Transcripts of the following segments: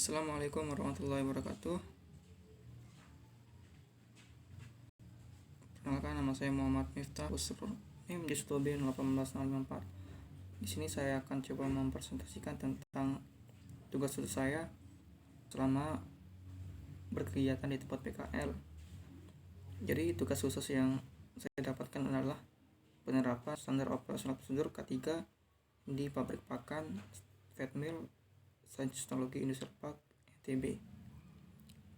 Assalamualaikum warahmatullahi wabarakatuh. Perkenalkan, nama saya Muhammad Miftah Usrul NIM Distobi 18054. Di sini saya akan coba mempresentasikan tentang tugas saya selama berkegiatan di tempat PKL. Jadi tugas khusus yang saya dapatkan adalah penerapan standar operasional prosedur K3 di pabrik pakan Feed Mill Sains Teknologi Industri Park NTB.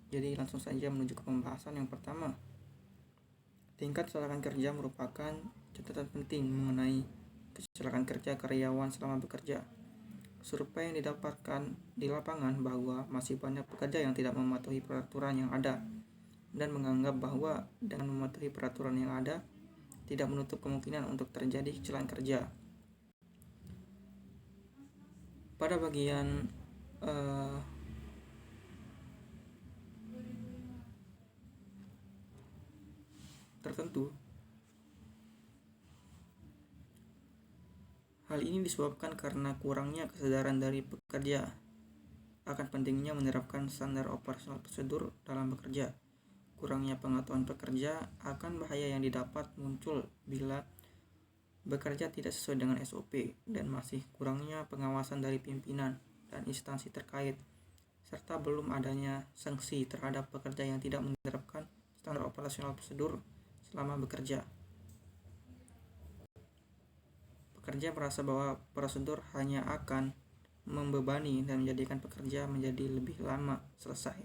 Jadi langsung saja menuju ke pembahasan yang pertama. Tingkat kecelakaan kerja merupakan catatan penting mengenai kecelakaan kerja karyawan selama bekerja. Survei yang didapatkan di lapangan bahwa masih banyak pekerja yang tidak mematuhi peraturan yang ada dan menganggap bahwa dengan mematuhi peraturan yang ada tidak menutup kemungkinan untuk terjadi kecelakaan kerja. Pada bagian tertentu, hal ini disebabkan karena kurangnya kesadaran dari pekerja akan pentingnya menerapkan standar operasional prosedur dalam bekerja. Kurangnya pengetahuan pekerja akan bahaya yang didapat muncul bila bekerja tidak sesuai dengan SOP, dan masih kurangnya pengawasan dari pimpinan dan instansi terkait, serta belum adanya sanksi terhadap pekerja yang tidak menerapkan standar operasional prosedur selama bekerja. Pekerja merasa bahwa prosedur hanya akan membebani dan menjadikan pekerja menjadi lebih lama selesai.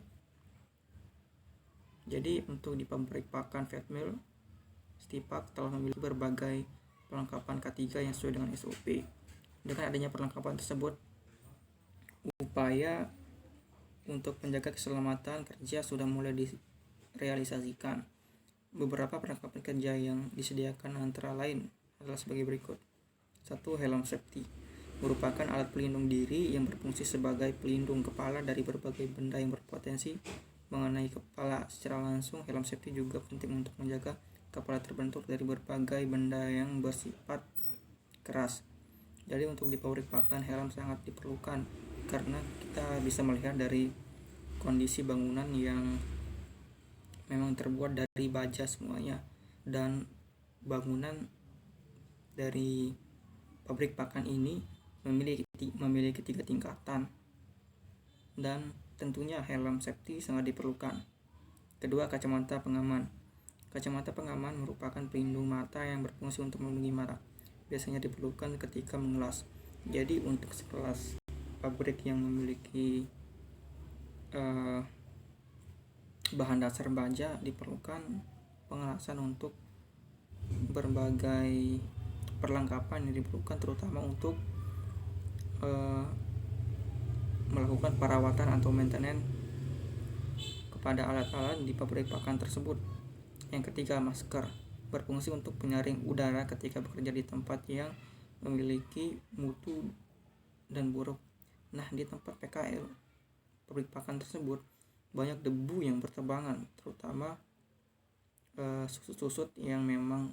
Jadi untuk di pabrik pakan Feed Mill, Stipak telah memiliki berbagai perlengkapan K3 yang sesuai dengan SOP. Dengan adanya perlengkapan tersebut, upaya untuk menjaga keselamatan kerja sudah mulai direalisasikan. Beberapa perlengkapan kerja yang disediakan antara lain adalah sebagai berikut. 1. Helm safety merupakan alat pelindung diri yang berfungsi sebagai pelindung kepala dari berbagai benda yang berpotensi mengenai kepala secara langsung. Helm safety juga penting untuk menjaga kepala terbentur dari berbagai benda yang bersifat keras. Jadi untuk di pabrik pakan, helm sangat diperlukan karena kita bisa melihat dari kondisi bangunan yang memang terbuat dari baja semuanya, dan bangunan dari pabrik pakan ini memiliki 3 tingkatan, dan tentunya helm safety sangat diperlukan. Kedua, kacamata pengaman. Kacamata pengaman merupakan pelindung mata yang berfungsi untuk melindungi mata. Biasanya diperlukan ketika mengelas. Jadi untuk sekelas pabrik yang memiliki bahan dasar baja, diperlukan pengelasan untuk berbagai perlengkapan yang diperlukan, terutama untuk melakukan perawatan atau maintenance kepada alat-alat di pabrik pakan tersebut. Yang ketiga, masker berfungsi untuk penyaring udara ketika bekerja di tempat yang memiliki mutu dan buruk. Nah, di tempat PKL pabrik pakan tersebut banyak debu yang berterbangan, terutama susut-susut yang memang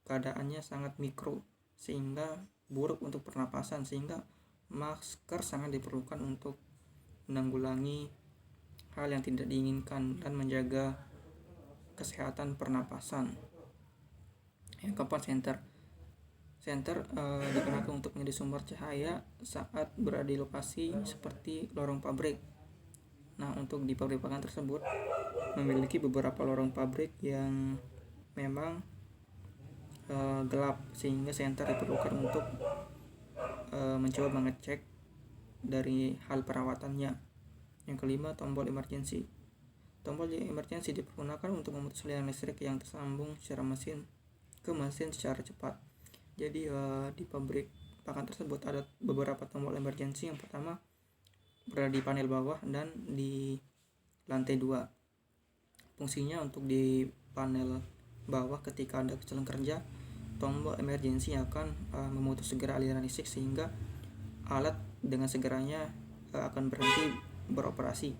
keadaannya sangat mikro sehingga buruk untuk pernapasan, sehingga masker sangat diperlukan untuk menanggulangi hal yang tidak diinginkan dan menjaga kesehatan pernapasan. Yang keempat, senter digunakan untuk menjadi sumber cahaya saat berada di lokasi seperti lorong pabrik. Nah, untuk di pabrik pakan tersebut memiliki beberapa lorong pabrik yang memang gelap, sehingga senter diperlukan untuk mencoba mengecek dari hal perawatannya. Yang kelima, tombol emergency. Tombol emergency dipergunakan untuk memutus aliran listrik yang tersambung secara mesin ke mesin secara cepat. Jadi di pabrik pakan tersebut ada beberapa tombol emergency. Yang pertama berada di panel bawah dan di lantai 2. Fungsinya untuk di panel bawah, ketika ada kecelakaan kerja, tombol emergency akan memutus segera aliran listrik sehingga alat dengan segeranya akan berhenti beroperasi.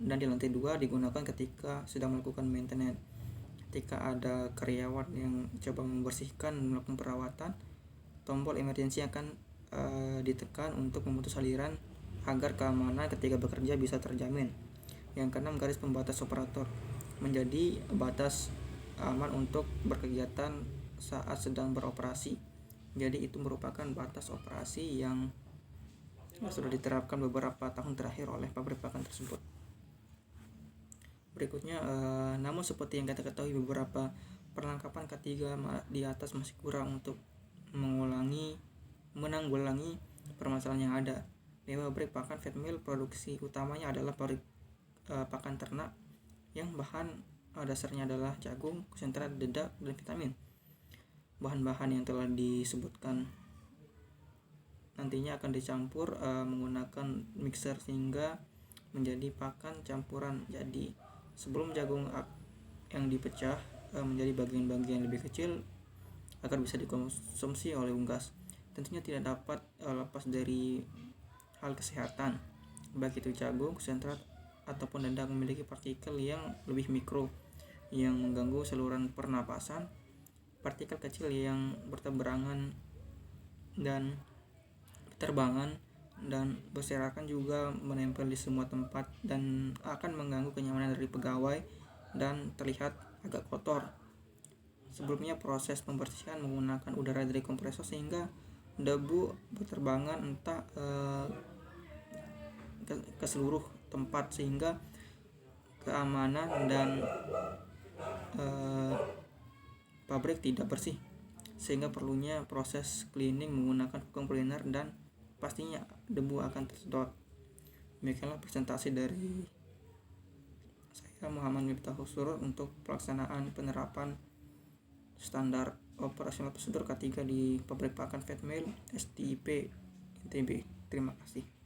Dan di lantai 2 digunakan ketika sedang melakukan maintenance. Ketika ada karyawan yang coba membersihkan, melakukan perawatan, tombol emergency akan ditekan untuk memutus aliran agar keamanan ketika bekerja bisa terjamin. Yang keenam, garis pembatas operator menjadi batas aman untuk berkegiatan saat sedang beroperasi. Jadi itu merupakan batas operasi yang sudah diterapkan beberapa tahun terakhir oleh pabrik pakan tersebut. Berikutnya, namun seperti yang kita ketahui, beberapa perlengkapan K3 di atas masih kurang untuk menanggulangi permasalahan yang ada. Di pabrik pakan Feed Mill, produksi utamanya adalah pabrik pakan ternak yang bahan dasarnya adalah jagung, konsentrat, dedak, dan vitamin. Bahan-bahan yang telah disebutkan nantinya akan dicampur menggunakan mixer sehingga menjadi pakan campuran. Jadi sebelum jagung yang dipecah menjadi bagian-bagian lebih kecil agar bisa dikonsumsi oleh unggas, tentunya tidak dapat lepas dari hal kesehatan. Baik itu jagung, konsentrat, ataupun dedak memiliki partikel yang lebih mikro yang mengganggu saluran pernapasan. Partikel kecil yang berterbangan dan berserakan juga menempel di semua tempat dan akan mengganggu kenyamanan dari pegawai dan terlihat agak kotor. Sebelumnya proses pembersihan menggunakan udara dari kompresor sehingga debu berterbangan entah ke seluruh tempat sehingga keamanan dan pabrik tidak bersih, sehingga perlunya proses cleaning menggunakan vacuum cleaner dan pastinya debu akan tersedot. Demikianlah presentasi dari saya, Muhammad Miftahul Surur, untuk pelaksanaan penerapan standar operasional prosedur K3 di pabrik pakan Feed Mill STIP ITB. Terima kasih.